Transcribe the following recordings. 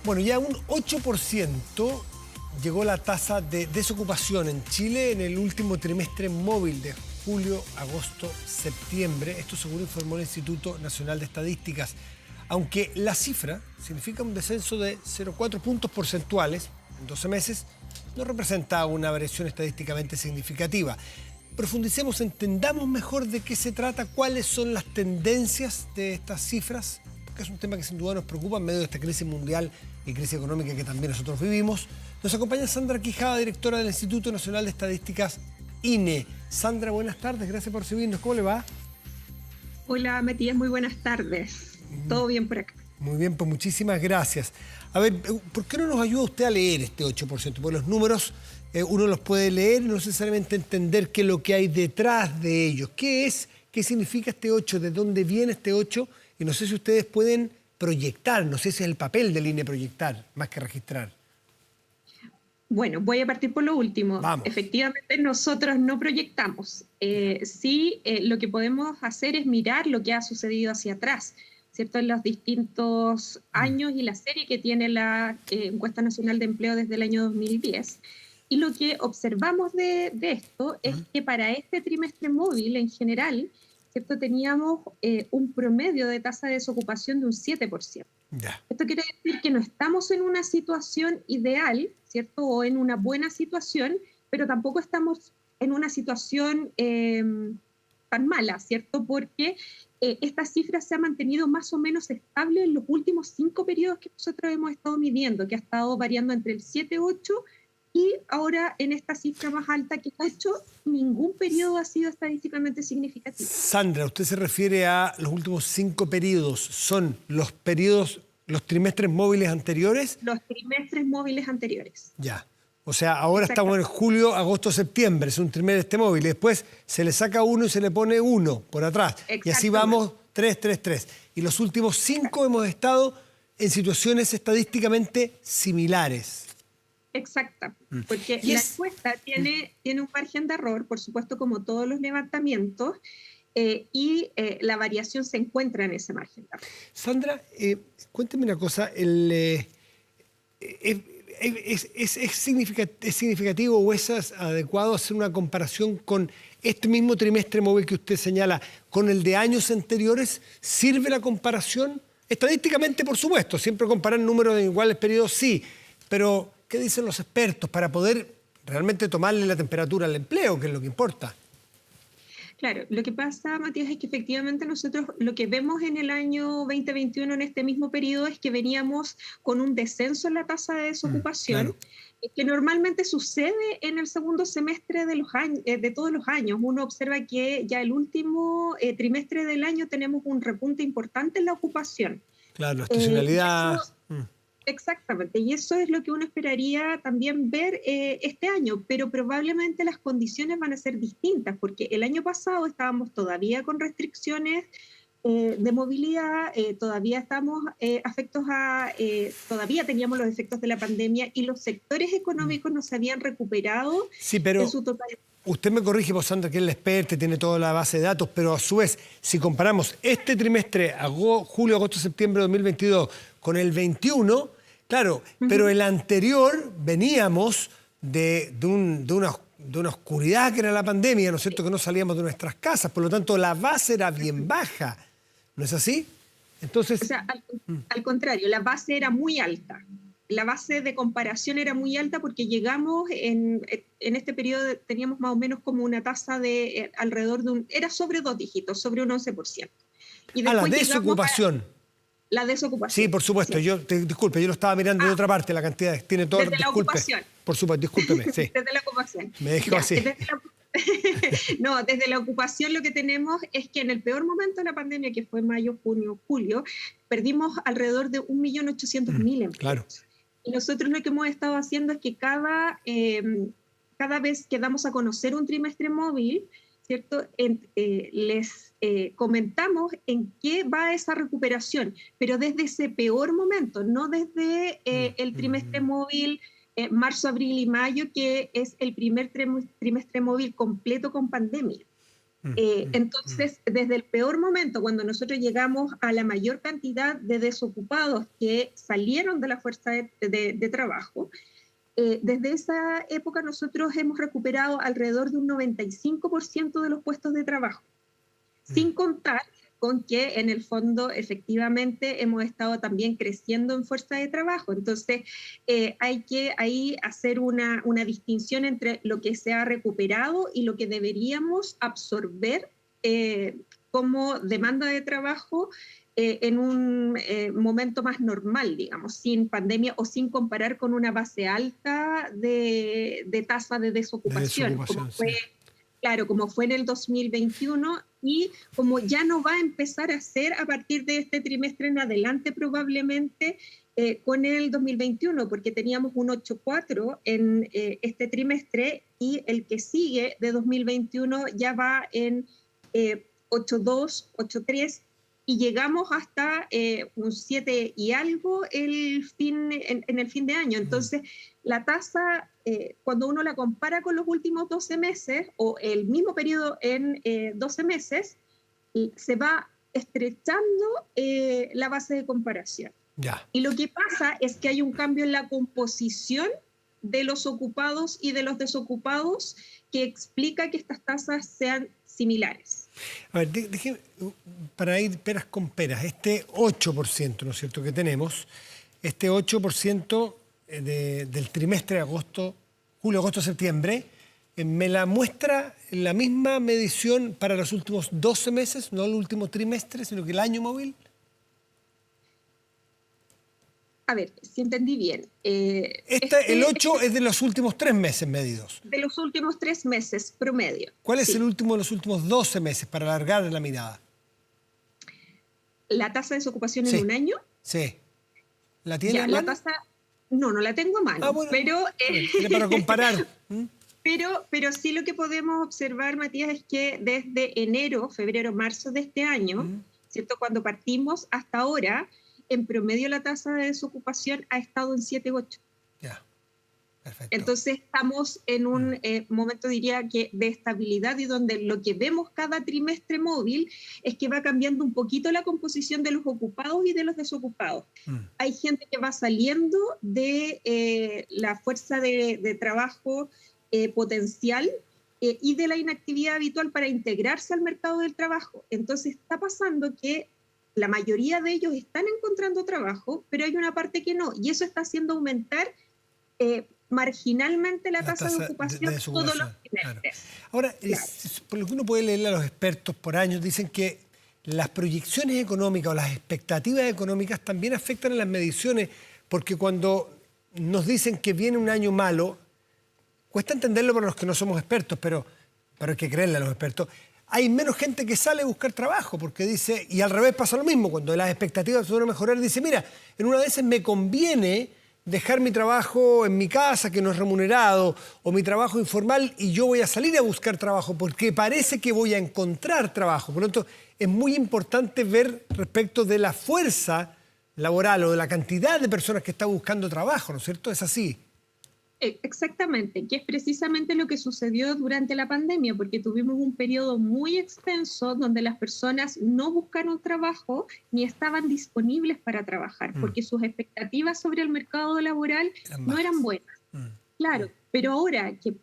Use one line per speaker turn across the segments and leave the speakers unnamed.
Bueno, ya un 8% llegó la tasa de desocupación en Chile en el último trimestre móvil de julio, agosto, septiembre. Esto según informó el Instituto Nacional de Estadísticas. Aunque la cifra significa un descenso de 0,4 puntos porcentuales en 12 meses, no representa una variación estadísticamente significativa. Profundicemos, entendamos mejor de qué se trata, cuáles son las tendencias de estas cifras, porque es un tema que sin duda nos preocupa en medio de esta crisis mundial y crisis económica que también nosotros vivimos. Nos acompaña Sandra Quijada, directora del Instituto Nacional de Estadísticas, INE. Sandra, buenas tardes, gracias por recibirnos. ¿Cómo le va?
Hola, Matías, muy buenas tardes. ¿Todo bien por acá?
Muy bien, pues muchísimas gracias. A ver, ¿por qué no nos ayuda usted a leer este 8%? Porque los números uno los puede leer y no necesariamente entender qué es lo que hay detrás de ellos. ¿Qué es? ¿Qué significa este 8? ¿De dónde viene este 8? Y no sé si ustedes pueden proyectar, no sé si es el papel del INE proyectar, más que registrar.
Bueno, voy a partir por lo último.
Vamos.
Efectivamente, nosotros no proyectamos. Sí, lo que podemos hacer es mirar lo que ha sucedido hacia atrás, ¿cierto? En los distintos años y la serie que tiene la Encuesta Nacional de Empleo desde el año 2010. Y lo que observamos de esto es que para este trimestre móvil en general, ¿cierto? Teníamos un promedio de tasa de desocupación de un 7%.
Ya.
Esto quiere decir que no estamos en una situación ideal, ¿cierto? O en una buena situación, pero tampoco estamos en una situación tan mala, ¿cierto? Porque esta cifra se ha mantenido más o menos estable en los últimos 5 periodos que nosotros hemos estado midiendo, que ha estado variando entre el 7, 8 y ahora en esta cifra más alta que 8, ningún periodo ha sido estadísticamente significativo.
Sandra, usted se refiere a los últimos 5 periodos. ¿Son los periodos, los trimestres móviles anteriores?
Los trimestres móviles anteriores.
Ya. O sea, ahora estamos en julio, agosto, septiembre, es un trimestre móvil. Y después se le saca uno y se le pone uno por atrás. Y así vamos 3, 3, 3. Y los últimos 5 hemos estado en situaciones estadísticamente similares.
Exacta, porque la encuesta tiene un margen de error, por supuesto, como todos los levantamientos, y la variación se encuentra en ese margen de error.
Sandra, cuénteme una cosa, ¿es significativo o es adecuado hacer una comparación con este mismo trimestre móvil que usted señala con el de años anteriores? ¿Sirve la comparación? Estadísticamente, por supuesto, siempre comparar números en iguales periodos, sí, pero ¿qué dicen los expertos para poder realmente tomarle la temperatura al empleo, que es lo que importa?
Claro, lo que pasa, Matías, es que efectivamente nosotros lo que vemos en el año 2021, en este mismo periodo, es que veníamos con un descenso en la tasa de desocupación, que normalmente sucede en el segundo semestre de, de todos los años. Uno observa que ya el último trimestre del año tenemos un repunte importante en la ocupación.
Claro, la estacionalidad...
Exactamente, y eso es lo que uno esperaría también ver este año, pero probablemente las condiciones van a ser distintas, porque el año pasado estábamos todavía con restricciones de movilidad, todavía estamos afectos a, todavía teníamos los efectos de la pandemia y los sectores económicos no se habían recuperado en su totalidad.
Usted me corrige, vos, Sandra, que es la experta, tiene toda la base de datos, pero a su vez, si comparamos este trimestre, julio, agosto, septiembre de 2022, con el 21, claro, pero el anterior veníamos de una oscuridad que era la pandemia, ¿no es cierto?, que no salíamos de nuestras casas, por lo tanto la base era bien baja, ¿no es así? Entonces...
O sea, al contrario, la base era muy alta. La base de comparación era muy alta porque llegamos en este periodo, teníamos más o menos como una tasa de alrededor de era sobre 2 dígitos, sobre un 11%. Y
la desocupación.
La desocupación.
Sí, por supuesto. Sí. Disculpe, yo lo estaba mirando de otra parte, la cantidad. Tiene todo.
Desde la ocupación.
Por supuesto, discúlpeme. Sí.
Desde la ocupación.
Me dejó así.
No, desde la ocupación lo que tenemos es que en el peor momento de la pandemia, que fue mayo, junio, julio, perdimos alrededor de 1.800.000 empleos. Claro. Y nosotros lo que hemos estado haciendo es que cada vez que damos a conocer un trimestre móvil, ¿cierto? Les comentamos en qué va esa recuperación, pero desde ese peor momento, no desde el trimestre móvil marzo, abril y mayo, que es el primer trimestre móvil completo con pandemia. Entonces, desde el peor momento, cuando nosotros llegamos a la mayor cantidad de desocupados que salieron de la fuerza de trabajo, desde esa época nosotros hemos recuperado alrededor de un 95% de los puestos de trabajo, sin contar con que en el fondo efectivamente hemos estado también creciendo en fuerza de trabajo. Entonces hay que ahí hacer una distinción entre lo que se ha recuperado y lo que deberíamos absorber como demanda de trabajo en un momento más normal, digamos, sin pandemia o sin comparar con una base alta de tasa de desocupación, como fue, claro, como fue en el 2021 y como ya no va a empezar a ser a partir de este trimestre en adelante probablemente con el 2021, porque teníamos un 8,4 en este trimestre y el que sigue de 2021 ya va en 8,2, 8,3 y llegamos hasta un 7 y algo en el fin de año. Entonces, la tasa, cuando uno la compara con los últimos 12 meses o el mismo periodo en 12 meses, se va estrechando la base de comparación. Ya. Y lo que pasa es que hay un cambio en la composición de los ocupados y de los desocupados que explica que estas tasas sean similares.
A ver, déjeme, para ir peras con peras, este 8%, ¿no es cierto?, que tenemos, este 8% del trimestre de agosto, julio, agosto, septiembre, me la muestra la misma medición para los últimos 12 meses, no el último trimestre, sino que el año móvil.
A ver, si entendí bien.
El 8 es de los últimos 3 meses medidos.
De los últimos 3 meses promedio.
¿Cuál es el último de los últimos 12 meses para alargar la mirada?
¿La tasa de desocupación en un año?
Sí. ¿La tiene a mano?
La tasa, no la tengo a mano.
Bueno,
pero,
para comparar.
pero sí lo que podemos observar, Matías, es que desde enero, febrero, marzo de este año, ¿cierto?, cuando partimos hasta ahora, en promedio la tasa de desocupación ha estado en 7,8.
Ya, perfecto.
Entonces estamos en un momento, diría que de estabilidad y donde lo que vemos cada trimestre móvil es que va cambiando un poquito la composición de los ocupados y de los desocupados. Hay gente que va saliendo de la fuerza de trabajo potencial y de la inactividad habitual para integrarse al mercado del trabajo. Entonces está pasando que la mayoría de ellos están encontrando trabajo, pero hay una parte que no, y eso está haciendo aumentar marginalmente la tasa de ocupación todos los trimestres.
Claro. Ahora, por lo que uno puede leerle a los expertos por años, dicen que las proyecciones económicas o las expectativas económicas también afectan a las mediciones, porque cuando nos dicen que viene un año malo, cuesta entenderlo para los que no somos expertos, pero hay que creerle a los expertos. Hay menos gente que sale a buscar trabajo, porque dice, y al revés pasa lo mismo, cuando las expectativas suelen mejorar, dice, mira, en una de esas me conviene dejar mi trabajo en mi casa, que no es remunerado, o mi trabajo informal, y yo voy a salir a buscar trabajo, porque parece que voy a encontrar trabajo. Por lo tanto, es muy importante ver respecto de la fuerza laboral o de la cantidad de personas que está buscando trabajo, ¿no es cierto? Es así.
Exactamente, que es precisamente lo que sucedió durante la pandemia, porque tuvimos un periodo muy extenso donde las personas no buscaron trabajo ni estaban disponibles para trabajar, porque sus expectativas sobre el mercado laboral no eran buenas. Claro, pero ahora que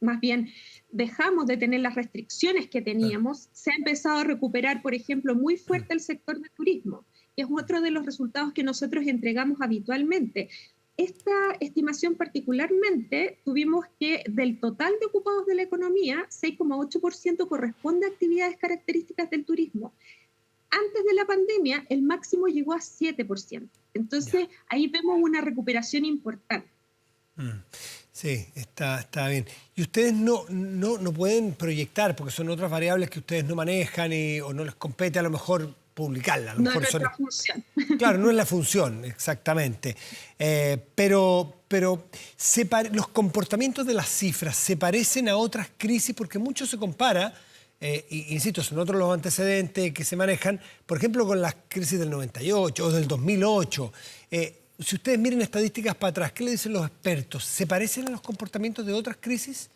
más bien dejamos de tener las restricciones que teníamos, se ha empezado a recuperar, por ejemplo, muy fuerte el sector de turismo, que es otro de los resultados que nosotros entregamos habitualmente. Esta estimación particularmente, tuvimos que del total de ocupados de la economía, 6,8% corresponde a actividades características del turismo. Antes de la pandemia, el máximo llegó a 7%. Entonces, ahí vemos una recuperación importante.
Sí, está bien. Y ustedes no pueden proyectar, porque son otras variables que ustedes no manejan o no les compete a lo mejor publicarla.
No es nuestra función.
Claro, no es la función, exactamente. Pero los comportamientos de las cifras se parecen a otras crisis porque mucho se compara, insisto, son otros los antecedentes que se manejan, por ejemplo, con las crisis del 98 o del 2008. si ustedes miren estadísticas para atrás, ¿qué le dicen los expertos? ¿Se parecen a los comportamientos de otras crisis?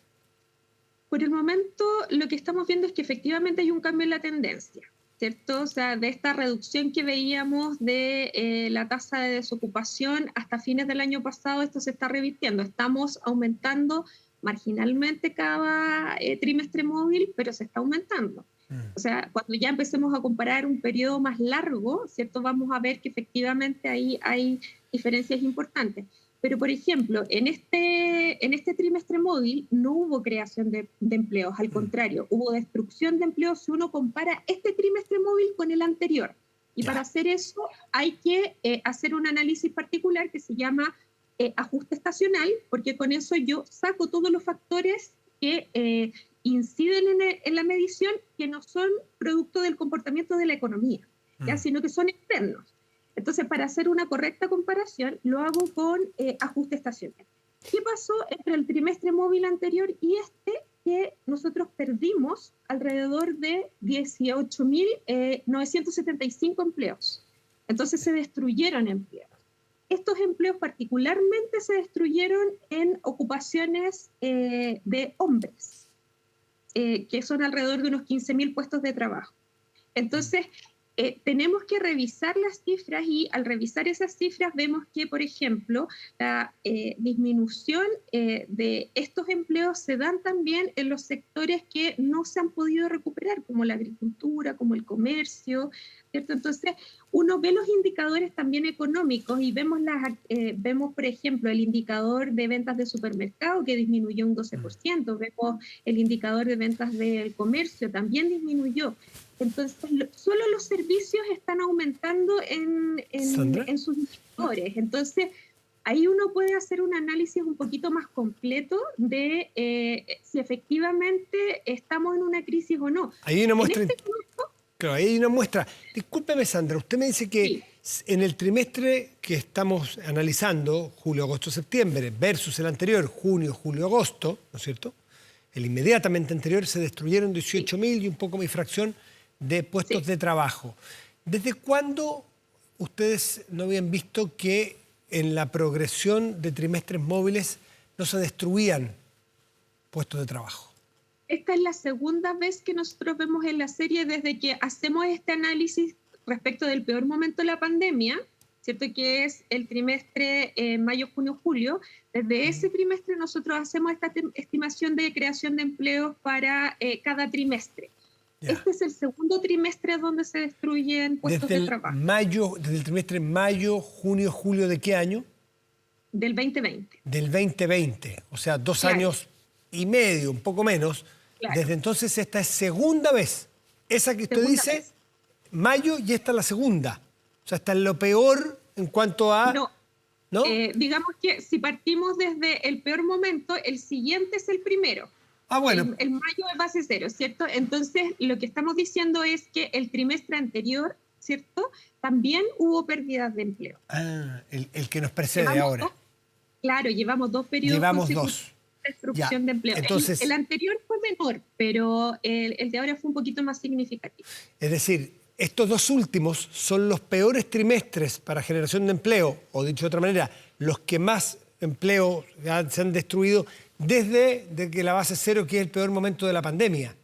Por el momento, lo que estamos viendo es que efectivamente hay un cambio en la tendencia, ¿cierto? O sea, de esta reducción que veíamos de la tasa de desocupación hasta fines del año pasado, esto se está revirtiendo. Estamos aumentando marginalmente cada trimestre móvil, pero se está aumentando. O sea, cuando ya empecemos a comparar un periodo más largo, ¿cierto? Vamos a ver que efectivamente ahí hay diferencias importantes. Pero, por ejemplo, en este trimestre móvil no hubo creación de empleos, al contrario, hubo destrucción de empleos si uno compara este trimestre móvil con el anterior. Y para hacer eso hay que hacer un análisis particular que se llama ajuste estacional, porque con eso yo saco todos los factores que inciden en la medición, que no son producto del comportamiento de la economía, ¿ya? Sino que son externos. Entonces, para hacer una correcta comparación, lo hago con ajuste estacional. ¿Qué pasó entre el trimestre móvil anterior y este? Que nosotros perdimos alrededor de 18.975 empleos. Entonces, se destruyeron empleos. Estos empleos particularmente se destruyeron en ocupaciones de hombres, que son alrededor de unos 15.000 puestos de trabajo. Entonces, tenemos que revisar las cifras y al revisar esas cifras vemos que, por ejemplo, la disminución de estos empleos se dan también en los sectores que no se han podido recuperar, como la agricultura, como el comercio, ¿cierto? Entonces, uno ve los indicadores también económicos y vemos, vemos, por ejemplo, el indicador de ventas de supermercado que disminuyó un 12%, vemos el indicador de ventas del comercio, también disminuyó. Entonces, solo los servicios están aumentando en sus indicadores. Entonces, ahí uno puede hacer un análisis un poquito más completo de si efectivamente estamos en una crisis o no.
Hay una muestra. Claro, ahí hay una muestra. Discúlpeme, Sandra, usted me dice que sí, en el trimestre que estamos analizando, julio, agosto, septiembre, versus el anterior, junio, julio, agosto, ¿no es cierto? El inmediatamente anterior se destruyeron 18.000 y un poco mi fracción de puestos de trabajo. ¿Desde cuándo ustedes no habían visto que en la progresión de trimestres móviles no se destruían puestos de trabajo?
Esta es la segunda vez que nosotros vemos en la serie desde que hacemos este análisis respecto del peor momento de la pandemia, ¿cierto? Que es el trimestre mayo, junio, julio. Desde ese trimestre nosotros hacemos esta estimación de creación de empleos para cada trimestre. Este es el segundo trimestre donde se destruyen puestos de trabajo.
Desde el trimestre mayo, junio, julio, ¿de qué año?
Del 2020.
Del 2020, o sea, 2 años y medio, un poco menos. Claro. Desde entonces esta es segunda vez. Esa que usted dice, mayo, y esta es la segunda. O sea, está en lo peor en cuanto a...
¿no? Digamos que si partimos desde el peor momento, el siguiente es el primero.
Ah, bueno.
El mayo es base cero, ¿cierto? Entonces, lo que estamos diciendo es que el trimestre anterior, ¿cierto? También hubo pérdidas de empleo.
Ah, el que nos precede ahora.
Claro, llevamos 2 periodos.
Llevamos 2.
Destrucción de empleo.
Entonces,
el anterior fue menor, pero el de ahora fue un poquito más significativo.
Es decir, estos 2 últimos son los peores trimestres para generación de empleo, o dicho de otra manera, los que más empleo se han destruido desde que la base cero, que es el peor momento de la pandemia.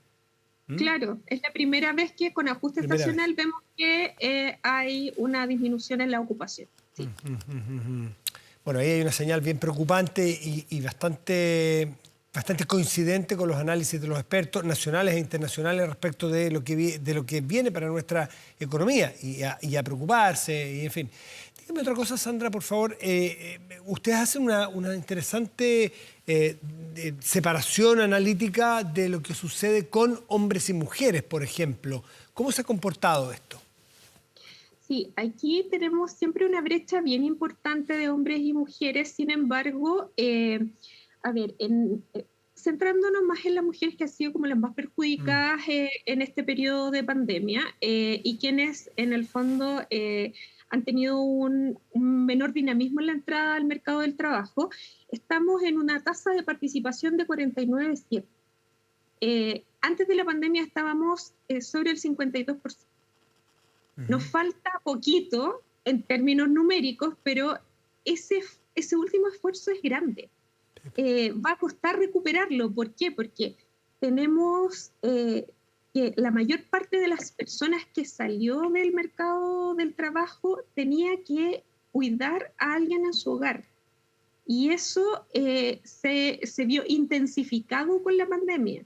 Claro, es la primera vez que con ajuste estacional vemos que hay una disminución en la ocupación. Sí.
Bueno, ahí hay una señal bien preocupante y bastante coincidente con los análisis de los expertos nacionales e internacionales respecto de lo que viene para nuestra economía y a preocuparse, y en fin. Dígame otra cosa, Sandra, por favor. Ustedes hacen una interesante separación analítica de lo que sucede con hombres y mujeres, por ejemplo. ¿Cómo se ha comportado esto?
Sí, aquí tenemos siempre una brecha bien importante de hombres y mujeres. Sin embargo, centrándonos más en las mujeres que han sido como las más perjudicadas en este periodo de pandemia y quienes en el fondo han tenido un menor dinamismo en la entrada al mercado del trabajo, estamos en una tasa de participación de 49,7%. Antes de la pandemia estábamos sobre el 52%. Nos falta poquito en términos numéricos, pero ese último esfuerzo es grande. Va a costar recuperarlo. ¿Por qué? Porque tenemos que la mayor parte de las personas que salió del mercado del trabajo tenía que cuidar a alguien en su hogar. Y eso se vio intensificado con la pandemia.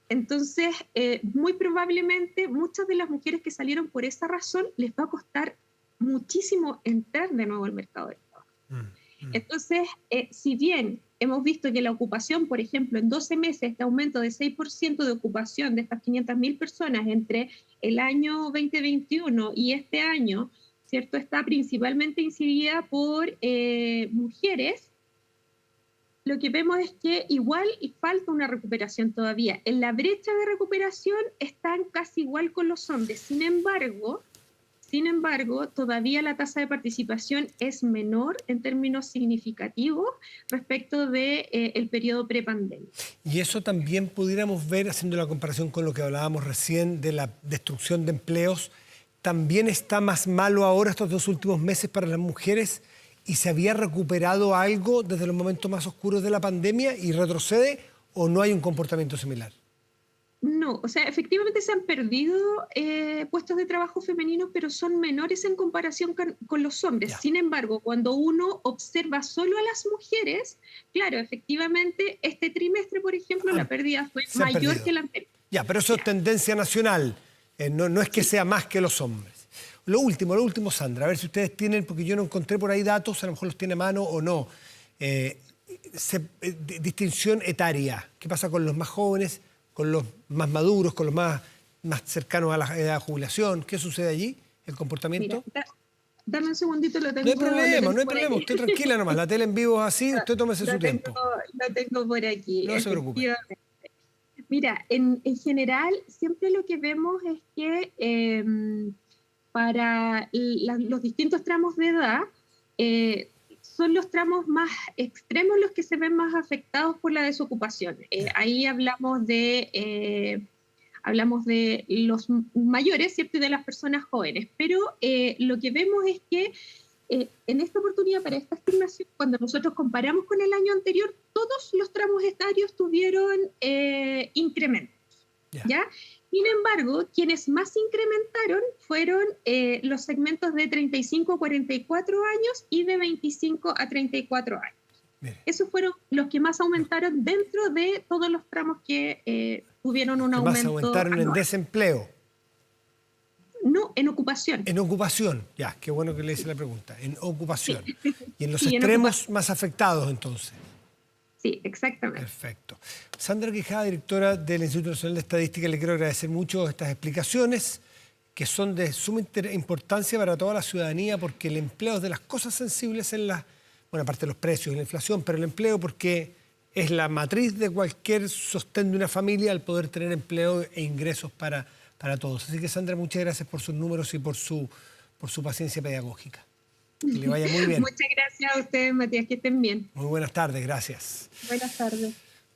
Entonces, muy probablemente muchas de las mujeres que salieron por esa razón les va a costar muchísimo entrar de nuevo al mercado del trabajo. Entonces, si bien hemos visto que la ocupación, por ejemplo, en 12 meses, este aumento de 6% de ocupación de estas 500.000 personas entre el año 2021 y este año, ¿cierto? Está principalmente incidida por mujeres. Lo que vemos es que igual falta una recuperación todavía. En la brecha de recuperación están casi igual con los hombres. Sin embargo, todavía la tasa de participación es menor en términos significativos respecto del periodo prepandemia.
Y eso también pudiéramos ver, haciendo la comparación con lo que hablábamos recién de la destrucción de empleos, ¿también está más malo ahora estos 2 últimos meses para las mujeres y se había recuperado algo desde los momentos más oscuros de la pandemia y retrocede o no hay un comportamiento similar?
No, o sea, efectivamente se han perdido puestos de trabajo femeninos, pero son menores en comparación con los hombres. Sin embargo, cuando uno observa solo a las mujeres, claro, efectivamente, este trimestre, por ejemplo, la pérdida fue mayor que la anterior.
Ya, pero eso es tendencia nacional, no es que sea más que los hombres. Lo último, Sandra, a ver si ustedes tienen, porque yo no encontré por ahí datos, a lo mejor los tiene a mano o no. Distinción etaria, ¿qué pasa con los más jóvenes, con los más maduros, con los más cercanos a la edad de jubilación? ¿Qué sucede allí? ¿El comportamiento?
Mira, dame un segundito, lo tengo.
No hay problema, usted tranquila nomás, la tele en vivo es así, usted tómese su tiempo.
Lo tengo por aquí.
No se preocupe.
Mira, en general, siempre lo que vemos es que para los distintos tramos de edad, son los tramos más extremos los que se ven más afectados por la desocupación. Ahí hablamos de los mayores, ¿cierto? Y de las personas jóvenes. Pero lo que vemos es que en esta oportunidad, para esta estimación, cuando nosotros comparamos con el año anterior, todos los tramos etarios tuvieron incrementos. ¿Ya? Sin embargo, quienes más incrementaron fueron los segmentos de 35 a 44 años y de 25 a 34 años. Bien. Esos fueron los que más aumentaron dentro de todos los tramos que tuvieron un aumento.
¿Más aumentaron anual en desempleo?
No, en ocupación.
En ocupación, ya, qué bueno que le hice la pregunta. En ocupación. Sí. Y en los extremos más afectados, entonces.
Sí, exactamente.
Perfecto. Sandra Quijada, directora del Instituto Nacional de Estadística, le quiero agradecer mucho estas explicaciones que son de suma importancia para toda la ciudadanía, porque el empleo es de las cosas sensibles bueno, aparte de los precios y la inflación, pero el empleo porque es la matriz de cualquier sostén de una familia, al poder tener empleo e ingresos para todos. Así que, Sandra, muchas gracias por sus números y por su paciencia pedagógica. Que le vaya muy bien.
Muchas gracias a ustedes, Matías, que estén bien.
Muy buenas tardes, gracias.
Buenas tardes.